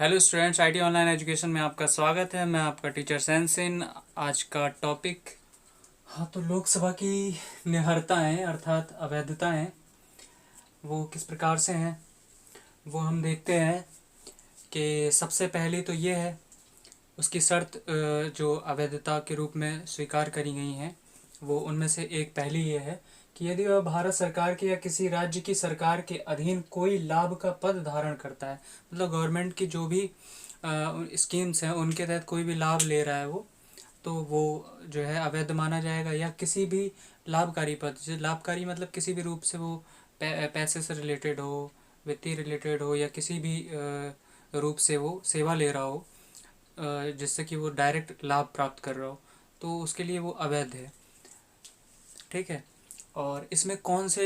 Hello students, IT online education में आपका स्वागत है। मैं आपका टीचर सैनसिन। आज का टॉपिक तो लोकसभा की निहरताएँ अर्थात अवैधताएँ वो किस प्रकार से हैं वो हम देखते हैं। कि सबसे पहली तो ये है, उसकी शर्त जो अवैधता के रूप में स्वीकार करी गई हैं वो उनमें से एक पहली ये है कि यदि वह भारत सरकार के या किसी राज्य की सरकार के अधीन कोई लाभ का पद धारण करता है, मतलब गवर्नमेंट की जो भी स्कीम्स हैं उनके तहत कोई भी लाभ ले रहा है वो जो है अवैध माना जाएगा। या किसी भी लाभकारी पद से, लाभकारी मतलब किसी भी रूप से वो पैसे से रिलेटेड हो, वित्तीय रिलेटेड हो, या किसी भी रूप से वो सेवा ले रहा हो जिससे कि वो डायरेक्ट लाभ प्राप्त कर रहा हो, तो उसके लिए वो अवैध है। ठीक है। और इसमें कौन से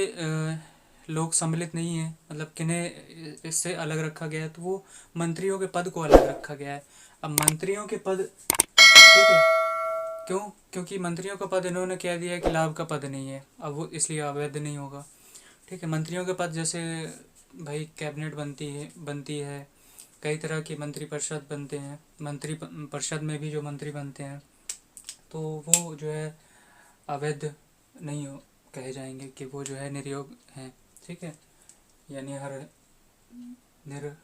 लोग सम्मिलित नहीं हैं, मतलब किन्हें इससे अलग रखा गया है, तो वो मंत्रियों के पद को अलग रखा गया है। अब मंत्रियों के पद, ठीक है, क्यों? क्योंकि मंत्रियों का पद इन्होंने कह दिया है कि लाभ का पद नहीं है, अब वो इसलिए अवैध नहीं होगा। ठीक है। मंत्रियों के पद जैसे भाई कैबिनेट बनती है, कई तरह की मंत्री परिषद बनते हैं, मंत्री परिषद में भी जो मंत्री बनते हैं तो वो जो है अवैध नहीं हो कहे जाएंगे कि वो जो है निर्योग हैं। ठीक है, या निर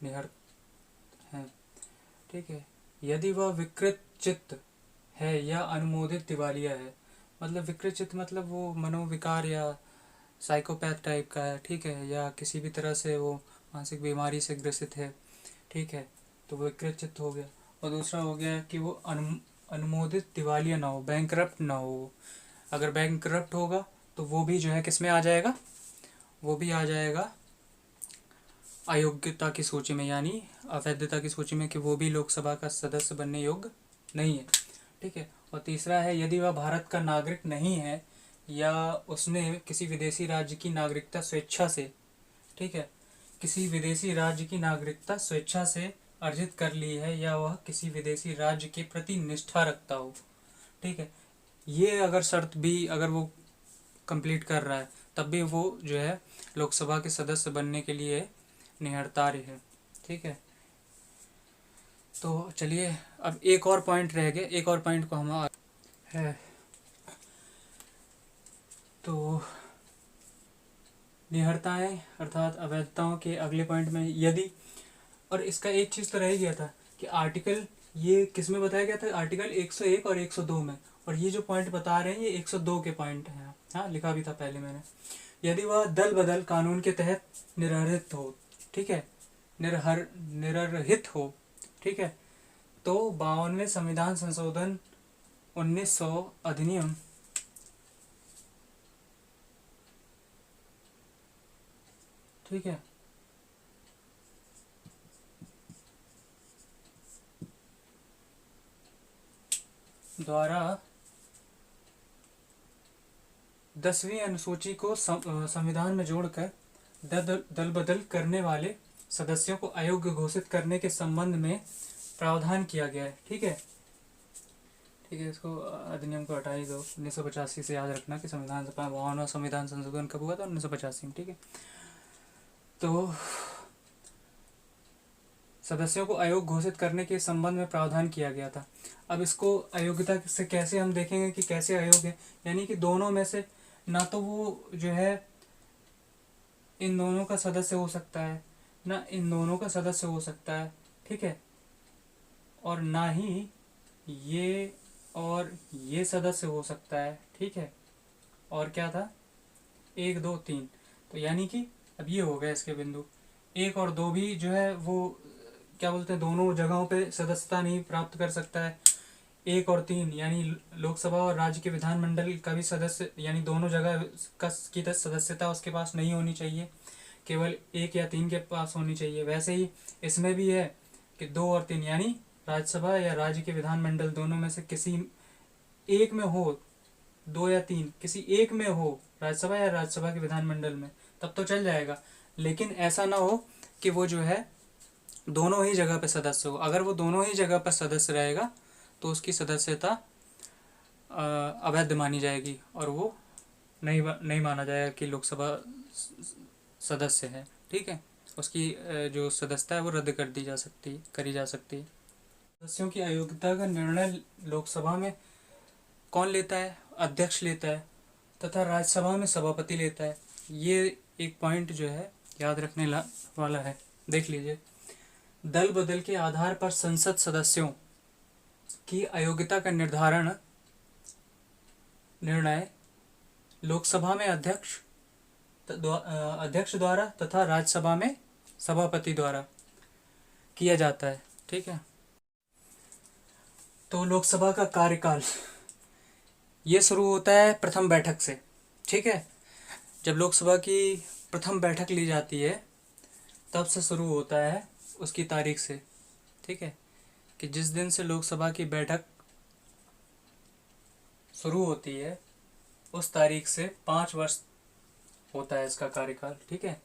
निहर हैं। ठीक है। यदि वह विकृत चित्त है या अनुमोदित दिवालिया है, मतलब विकृत चित्त मतलब वो मनोविकार या साइकोपैथ टाइप का है, ठीक है, या किसी भी तरह से वो मानसिक बीमारी से ग्रसित है, ठीक है, तो वो विकृत चित्त हो गया। और दूसरा हो गया कि वो अनुमोदित दिवालिया ना हो, बैंकरप्ट ना हो। अगर बैंकरप्ट होगा तो वो भी जो है किस में आ जाएगा, वो भी आ जाएगा अयोग्यता की सूची में, यानी अवैधता की सूची में, कि वो भी लोकसभा का सदस्य बनने योग्य नहीं है। ठीक है। और तीसरा है, यदि वह भारत का नागरिक नहीं है या उसने किसी विदेशी राज्य की नागरिकता स्वेच्छा से, ठीक है, किसी विदेशी राज्य की नागरिकता स्वेच्छा से अर्जित कर ली है, या वह किसी विदेशी राज्य के प्रति निष्ठा रखता हो। ठीक है। ये अगर शर्त भी अगर वो कंप्लीट कर रहा है तब भी वो जो है लोकसभा के सदस्य बनने के लिए निहरतार्य है। ठीक है। तो चलिए, अब एक और पॉइंट रह गया, एक और पॉइंट को हम है तो निहरताएँ अर्थात अवैधताओं के अगले पॉइंट में यदि, और इसका एक चीज़ तो रह गया था कि आर्टिकल ये किस में बताया गया था, आर्टिकल 101 और 102 में, और ये जो पॉइंट बता रहे हैं ये 102 के पॉइंट हैं। हाँ, लिखा भी था पहले मैंने। यदि वह दल बदल कानून के तहत निर्हरित हो, ठीक है, निर्रहित हो, ठीक है, तो 52वें संविधान संशोधन 1900 अधिनियम ठीक है द्वारा 10वीं अनुसूची को संविधान में जोड़कर दल बदल करने वाले सदस्यों को अयोग्य घोषित करने के संबंध में प्रावधान किया गया है। ठीक है। ठीक है, इसको अधिनियम को हटा ही दो। 1985 से याद रखना कि संविधान सभा 52वां संविधान संशोधन कब हुआ था, 1985 में। ठीक है। तो सदस्यों को अयोग्य घोषित करने के संबंध में प्रावधान किया गया था। अब इसको अयोग्यता से कैसे हम देखेंगे कि कैसे अयोग्य है, यानी कि दोनों में से ना तो वो जो है इन दोनों का सदस्य हो सकता है, ना इन दोनों का सदस्य हो सकता है, ठीक है, और ना ही ये और ये सदस्य हो सकता है, ठीक है। और क्या था, 1 2 3, तो यानी कि अब ये हो गया इसके बिंदु। 1 और 2 भी जो है वो क्या बोलते हैं, दोनों जगहों पे सदस्यता नहीं प्राप्त कर सकता है। 1 और 3 यानी लोकसभा और राज्य के विधानमंडल का भी सदस्य, यानी दोनों जगह का की सदस्यता उसके पास नहीं होनी चाहिए, केवल 1 या 3 के पास होनी चाहिए। वैसे ही इसमें भी है कि 2 और 3 यानी राज्यसभा या राज्य के विधानमंडल दोनों में से किसी एक में हो, 2 या 3 किसी एक में हो, राज्यसभा या राज्यसभा के विधानमंडल में, तब तो चल जाएगा। लेकिन ऐसा ना हो कि वो जो है दोनों ही जगह पर सदस्य हो। अगर वो दोनों ही जगह पर सदस्य रहेगा तो उसकी सदस्यता अवैध मानी जाएगी और वो नहीं माना जाएगा कि लोकसभा सदस्य है। ठीक है। उसकी जो सदस्यता है वो रद्द करी जा सकती है। सदस्यों की अयोग्यता का निर्णय लोकसभा में कौन लेता है? अध्यक्ष लेता है, तथा राज्यसभा में सभापति लेता है। ये एक पॉइंट जो है याद रखने वाला है, देख लीजिए। दल बदल के आधार पर संसद सदस्यों की अयोग्यता का निर्णय लोकसभा में अध्यक्ष द्वारा तथा राज्यसभा में सभापति द्वारा किया जाता है। ठीक है, तो लोकसभा का कार्यकाल ये शुरू होता है प्रथम बैठक से। ठीक है, जब लोकसभा की प्रथम बैठक ली जाती है तब से शुरू होता है, उसकी तारीख से। ठीक है, कि जिस दिन से लोकसभा की बैठक शुरू होती है उस तारीख से 5 वर्ष होता है इसका कार्यकाल। ठीक है,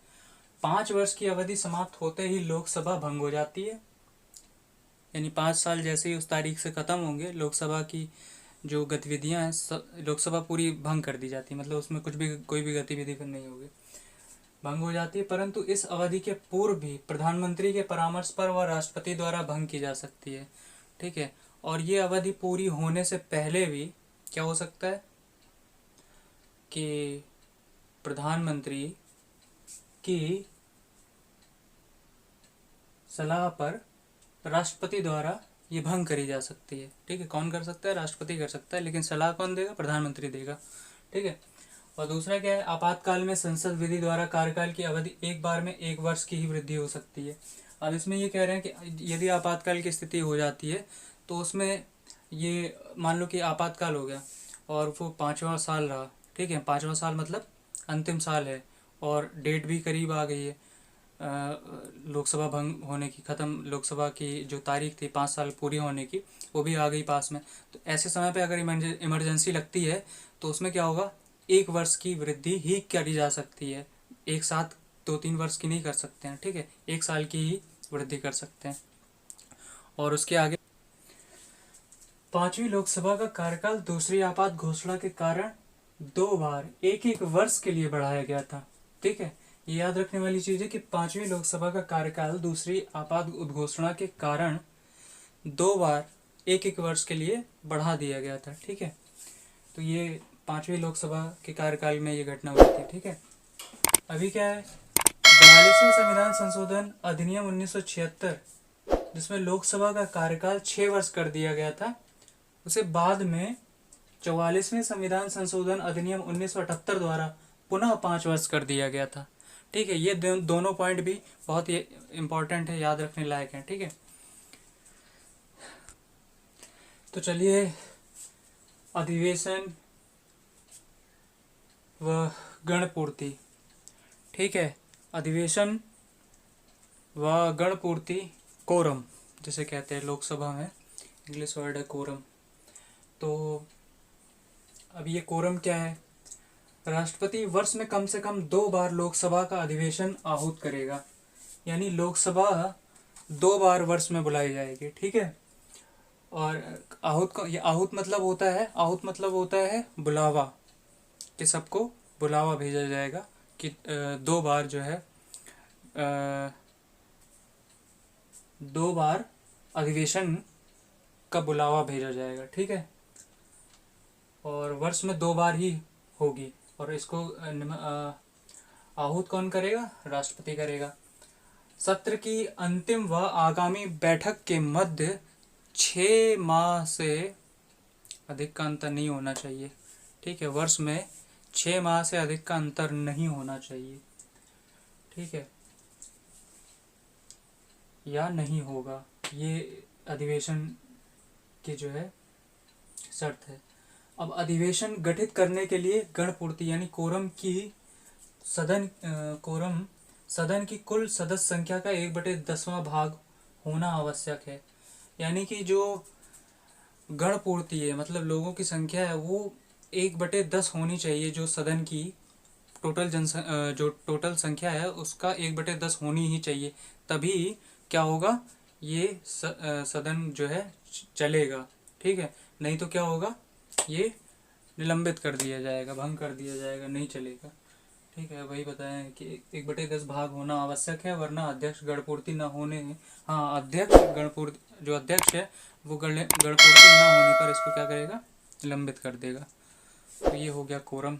5 वर्ष की अवधि समाप्त होते ही लोकसभा भंग हो जाती है, यानी 5 साल जैसे ही उस तारीख से ख़त्म होंगे, लोकसभा की जो गतिविधियां हैं लोकसभा पूरी भंग कर दी जाती है, मतलब उसमें कोई भी गतिविधि फिर नहीं होगी, भंग हो जाती है। परंतु इस अवधि के पूर्व भी प्रधानमंत्री के परामर्श पर व राष्ट्रपति द्वारा भंग की जा सकती है। ठीक है, और ये अवधि पूरी होने से पहले भी क्या हो सकता है कि प्रधानमंत्री की सलाह पर राष्ट्रपति द्वारा ये भंग करी जा सकती है। ठीक है, कौन कर सकता है? राष्ट्रपति कर सकता है, लेकिन सलाह कौन देगा? प्रधानमंत्री देगा। ठीक है, और दूसरा क्या है? आपातकाल में संसद विधि द्वारा कार्यकाल की अवधि एक बार में 1 वर्ष की ही वृद्धि हो सकती है। अब इसमें ये कह रहे हैं कि यदि आपातकाल की स्थिति हो जाती है तो उसमें ये मान लो कि आपातकाल हो गया और वो 5वां साल रहा। ठीक है, 5वां साल मतलब अंतिम साल है और डेट भी करीब आ गई है लोकसभा भंग होने की, ख़त्म लोकसभा की जो तारीख थी 5 साल पूरी होने की वो भी आ गई पास में। तो ऐसे समय पे अगर इमरजेंसी लगती है तो उसमें क्या होगा? 1 वर्ष की वृद्धि ही करी जा सकती है, एक साथ 2-3 वर्ष की नहीं कर सकते हैं। ठीक है, 1 साल की ही वृद्धि कर सकते हैं। और उसके आगे 5वीं लोकसभा का कार्यकाल दूसरी आपात घोषणा के कारण 2 बार 1-1 वर्ष के लिए बढ़ाया गया था। ठीक है, ये याद रखने वाली चीज़ है कि 5वीं लोकसभा का कार्यकाल दूसरी आपात उद्घोषणा के कारण 2 बार 1-1 वर्ष के लिए बढ़ा दिया गया था। ठीक है, तो ये 5वीं लोकसभा के कार्यकाल में ये घटना हुई थी। ठीक है, अभी क्या है? 42वें संविधान संशोधन अधिनियम 1976 जिसमें लोकसभा का कार्यकाल 6 वर्ष कर दिया गया था, उसे बाद में 44वें संविधान संशोधन अधिनियम 1978 द्वारा पुनः 5 वर्ष कर दिया गया था। ठीक है, ये दोनों पॉइंट भी बहुत ही इम्पोर्टेंट है, याद रखने लायक हैं। ठीक है, तो चलिए अधिवेशन व गणपूर्ति। ठीक है, अधिवेशन व गणपूर्ति, कोरम जिसे कहते हैं लोकसभा में, इंग्लिश वर्ड है कोरम। तो अब ये कोरम क्या है? राष्ट्रपति वर्ष में कम से कम 2 बार लोकसभा का अधिवेशन आहूत करेगा, यानी लोकसभा 2 बार वर्ष में बुलाई जाएगी। ठीक है, और आहूत मतलब होता है बुलावा, कि सबको बुलावा भेजा जाएगा कि 2 बार जो है 2 बार अधिवेशन का बुलावा भेजा जाएगा। ठीक है, और वर्ष में 2 बार ही होगी, और इसको आहूत कौन करेगा? राष्ट्रपति करेगा। सत्र की अंतिम व आगामी बैठक के मध्य 6 माह से अधिक का अंतर नहीं होना चाहिए। ठीक है, वर्ष में 6 माह से अधिक का अंतर नहीं होना चाहिए। ठीक है, या नहीं होगा, ये अधिवेशन की जो है शर्त है। अब अधिवेशन गठित करने के लिए गणपूर्ति यानी कोरम सदन की कुल सदस्य संख्या का 1/10वां भाग होना आवश्यक है। यानी कि जो गणपूर्ति है मतलब लोगों की संख्या है वो 1/10 होनी चाहिए, जो सदन की जो टोटल संख्या है उसका 1/10 होनी ही चाहिए, तभी क्या होगा? ये सदन जो है चलेगा। ठीक है, नहीं तो क्या होगा? ये निलंबित कर दिया जाएगा, भंग कर दिया जाएगा, नहीं चलेगा। ठीक है, वही बताएं कि 1/10 भाग होना आवश्यक है, वरना अध्यक्ष गणपूर्ति न होने, हाँ अध्यक्ष गणपूर्ति, जो अध्यक्ष है वो गणपूर्ति न होने पर इसको क्या करेगा, निलंबित कर देगा। तो ये हो गया कोरम।